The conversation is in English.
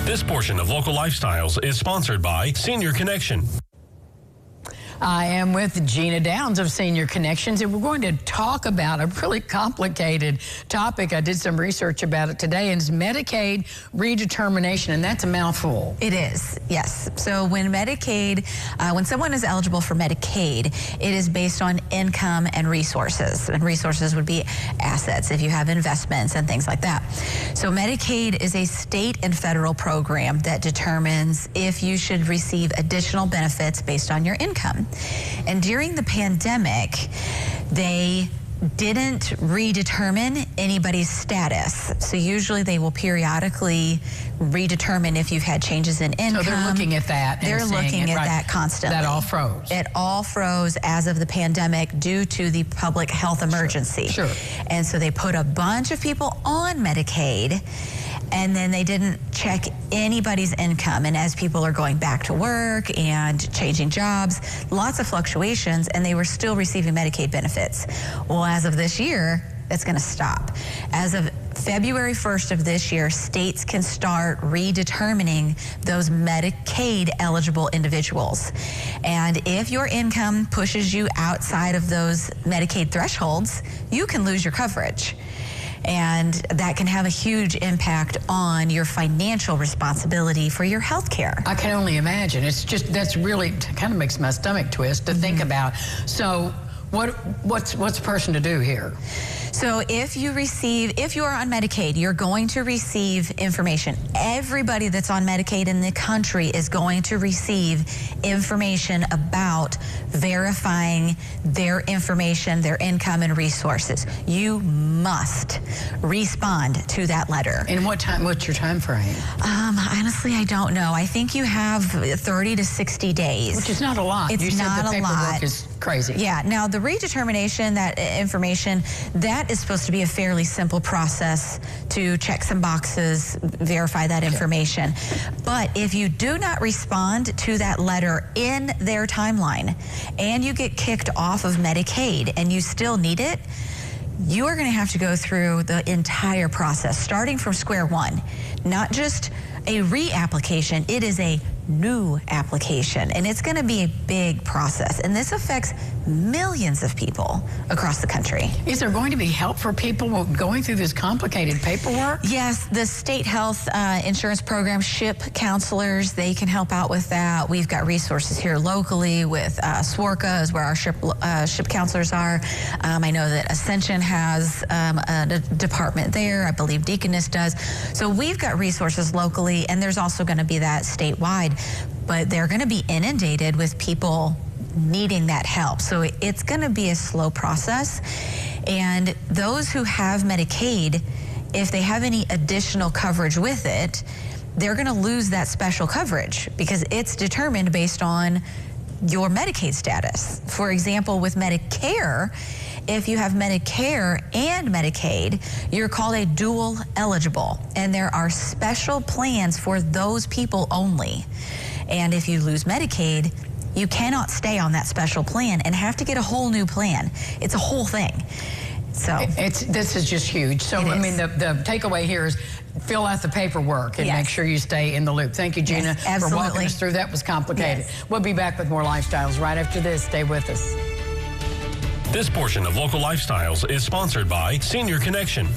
This portion of Local Lifestyles is sponsored by Senior Connection. I am with Gina Downs of Senior Connections, and we're going to talk about a really complicated topic. I did some research about it today, and it's Medicaid Redetermination, and that's a mouthful. It is, yes. So when Medicaid, when someone is eligible for Medicaid, it is based on income and resources. And resources would be assets if you have investments and things like that. So Medicaid is a state and federal program that determines if you should receive additional benefits based on your income. And during the pandemic, they didn't redetermine anybody's status. So usually they will periodically redetermine if you've had changes in income. So they're looking at that. They're looking at that constantly. That all froze. It all froze as of the pandemic due to the public health emergency. Sure. And so they put a bunch of people on Medicaid, and then they didn't check anybody's income. And as people are going back to work and changing jobs, lots of fluctuations, and they were still receiving Medicaid benefits. Well, as of this year, that's going to stop. As of February 1st of this year, states can start redetermining those Medicaid eligible individuals. And if your income pushes you outside of those Medicaid thresholds, you can lose your coverage. And that can have a huge impact on your financial responsibility for your health care. I can only imagine. It's just, that's really kind of makes my stomach twist to think about. So what's a person to do here? So if you are on Medicaid, you're going to receive information. Everybody that's on Medicaid in the country is going to receive information about verifying their information, their income and resources. You must respond to that letter. And what's your time frame? Honestly, I don't know. I think you have 30 to 60 days. Which is not a lot. It's you said not the a paperwork lot. Is crazy. Yeah. Now, the redetermination, that information, that is supposed to be a fairly simple process to check some boxes, verify that information. But if you do not respond to that letter in their timeline and you get kicked off of Medicaid and you still need it, you are going to have to go through the entire process, starting from square one. Not just a reapplication, it is a new application, and it's going to be a big process, and this affects millions of people across the country. Is there going to be help for people going through this complicated paperwork? Yes, the state health insurance program, SHIP counselors, they can help out with that. We've got resources here locally with SWORCA is where our SHIP counselors are. I know that Ascension has a department there. I believe Deaconess does. So we've got resources locally, and there's also going to be that statewide. But they're going to be inundated with people needing that help. So it's going to be a slow process. And those who have Medicaid, if they have any additional coverage with it, they're going to lose that special coverage because it's determined based on your Medicaid status. For example, with Medicare, if you have Medicare and Medicaid, you're called a dual eligible, and there are special plans for those people only. And if you lose Medicaid, you cannot stay on that special plan and have to get a whole new plan. It's a whole thing. So this is just huge. So I mean, the takeaway here is fill out the paperwork and make sure you stay in the loop. Thank you, Gina, for walking us through. That was complicated. We'll be back with more Lifestyles right after this. Stay with us. This portion of Local Lifestyles is sponsored by Senior Connection.